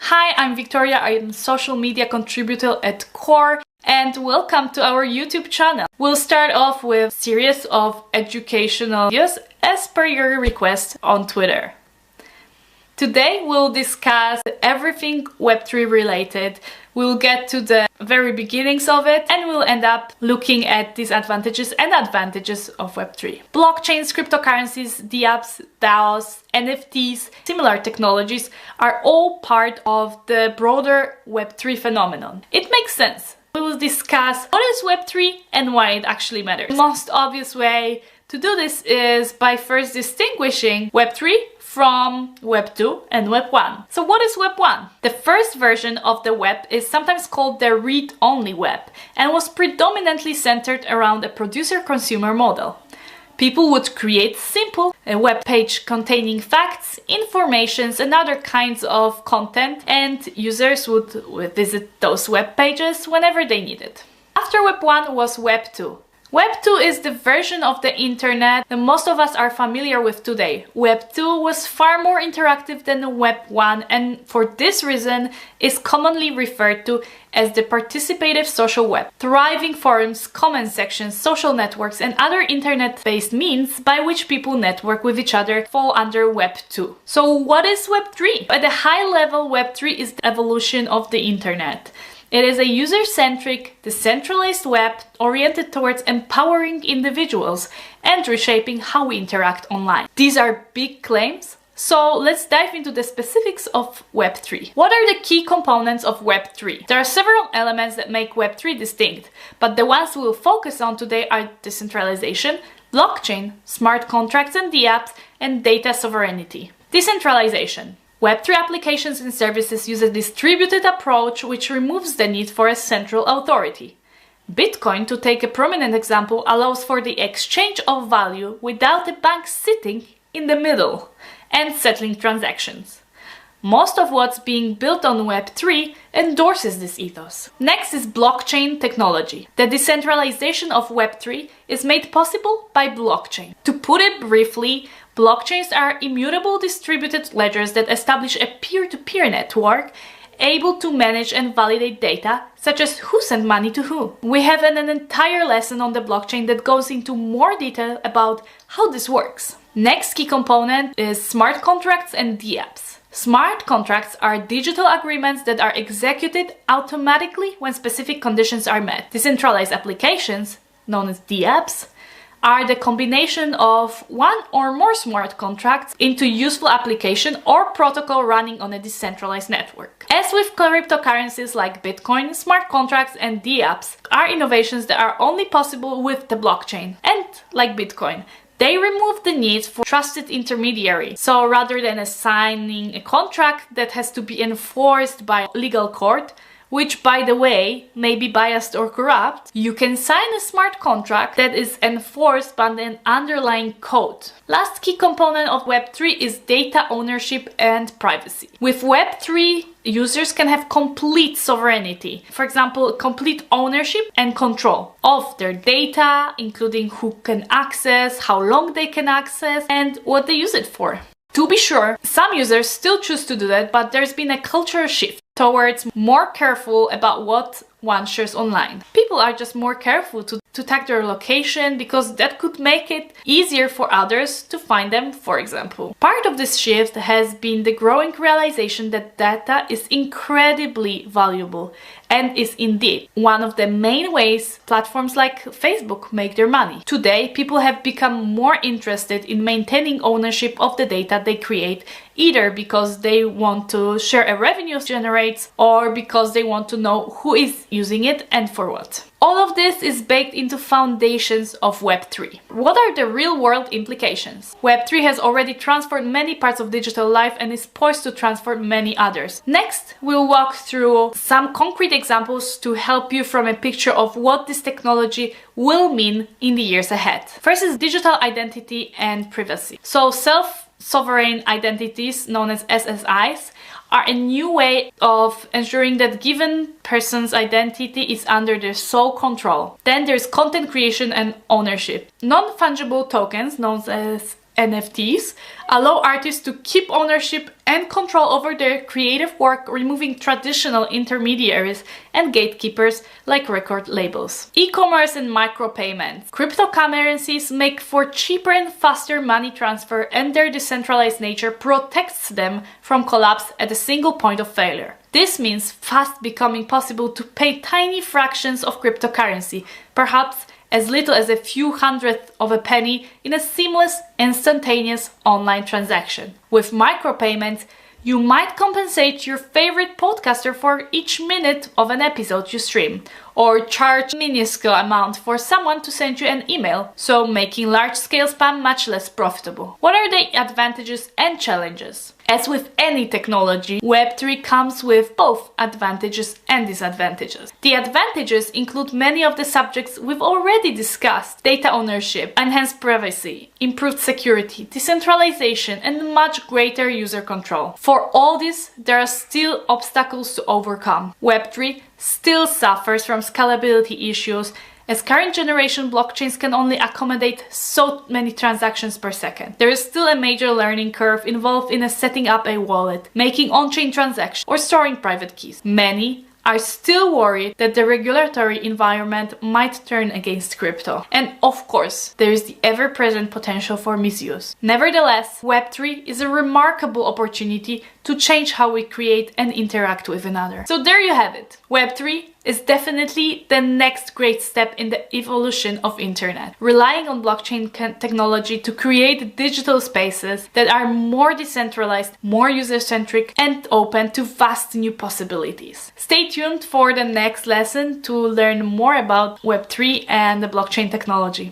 Hi, I'm Victoria, I'm a social media contributor at Core, and welcome to our YouTube channel. We'll start off with a series of educational videos as per your request on Twitter. Today we'll discuss everything Web3 related. We'll get to the very beginnings of it and we'll end up looking at disadvantages and advantages of Web3. Blockchains, cryptocurrencies, dApps, DAOs, NFTs, similar technologies are all part of the broader Web3 phenomenon. It makes sense. We will discuss what is Web3 and why it actually matters. The most obvious way to do this is by first distinguishing Web3 from Web 2 and Web 1. So what is Web 1? The first version of the web is sometimes called the read-only web and was predominantly centered around a producer-consumer model. People would create simple web page containing facts, informations and other kinds of content, and users would visit those web pages whenever they needed. After Web 1 was Web 2. Web 2 is the version of the internet that most of us are familiar with today. Web 2 was far more interactive than Web 1 and for this reason is commonly referred to as the participative social web. Thriving forums, comment sections, social networks and other internet-based means by which people network with each other fall under Web 2. So what is Web 3? At a high level, Web 3 is the evolution of the internet. It is a user-centric, decentralized web oriented towards empowering individuals and reshaping how we interact online. These are big claims, so let's dive into the specifics of Web 3. What are the key components of Web 3? There are several elements that make Web 3 distinct, but the ones we'll focus on today are decentralization, blockchain, smart contracts and dApps, and data sovereignty. Decentralization. Web3 applications and services use a distributed approach which removes the need for a central authority. Bitcoin, to take a prominent example, allows for the exchange of value without a bank sitting in the middle and settling transactions. Most of what's being built on Web3 endorses this ethos. Next is blockchain technology. The decentralization of Web3 is made possible by blockchain. To put it briefly, blockchains are immutable distributed ledgers that establish a peer-to-peer network able to manage and validate data, such as who sent money to who. We have an entire lesson on the blockchain that goes into more detail about how this works. Next key component is smart contracts and dApps. Smart contracts are digital agreements that are executed automatically when specific conditions are met. Decentralized applications, known as dApps, are the combination of one or more smart contracts into useful application or protocol running on a decentralized network. As with cryptocurrencies like Bitcoin, smart contracts and dApps are innovations that are only possible with the blockchain. And like Bitcoin, they remove the need for trusted intermediary. So rather than assigning a contract that has to be enforced by a legal court, which by the way may be biased or corrupt, you can sign a smart contract that is enforced by an underlying code. Last key component of Web3 is data ownership and privacy. With Web3, users can have complete sovereignty. For example, complete ownership and control of their data, including who can access, how long they can access, and what they use it for. To be sure, some users still choose to do that, but there's been a cultural shift towards more careful about what one shares online. People are just more careful to tag their location because that could make it easier for others to find them, for example. Part of this shift has been the growing realization that data is incredibly valuable and is indeed one of the main ways platforms like Facebook make their money. Today, people have become more interested in maintaining ownership of the data they create, either because they want to share a revenue it generates or because they want to know who is using it and for what. All of this is baked into foundations of Web3. What are the real-world implications? Web3 has already transformed many parts of digital life and is poised to transform many others. Next, we'll walk through some concrete examples to help you form a picture of what this technology will mean in the years ahead. First is digital identity and privacy. So self-sovereign identities, known as SSIs, are a new way of ensuring that given person's identity is under their sole control. Then there's content creation and ownership. Non-fungible tokens, known as NFTs allow artists to keep ownership and control over their creative work, removing traditional intermediaries and gatekeepers like record labels. E-commerce and micropayments. Cryptocurrencies make for cheaper and faster money transfer, and their decentralized nature protects them from collapse at a single point of failure. This means fast becoming possible to pay tiny fractions of cryptocurrency, perhaps as little as a few hundredths of a penny, in a seamless, instantaneous online transaction. With micropayments, you might compensate your favorite podcaster for each minute of an episode you stream, or charge a minuscule amount for someone to send you an email, so making large-scale spam much less profitable. What are the advantages and challenges? As with any technology, Web3 comes with both advantages and disadvantages. The advantages include many of the subjects we've already discussed: data ownership, enhanced privacy, improved security, decentralization, and much greater user control. For all this, there are still obstacles to overcome. Web3 still suffers from scalability issues, as current generation blockchains can only accommodate so many transactions per second. There is still a major learning curve involved in setting up a wallet, making on-chain transactions, or storing private keys. Many are still worried that the regulatory environment might turn against crypto. And of course, there is the ever-present potential for misuse. Nevertheless, Web3 is a remarkable opportunity to change how we create and interact with another. So there you have it. Web3 is definitely the next great step in the evolution of internet, relying on blockchain technology to create digital spaces that are more decentralized, more user-centric, and open to vast new possibilities. Stay tuned for the next lesson to learn more about Web3 and the blockchain technology.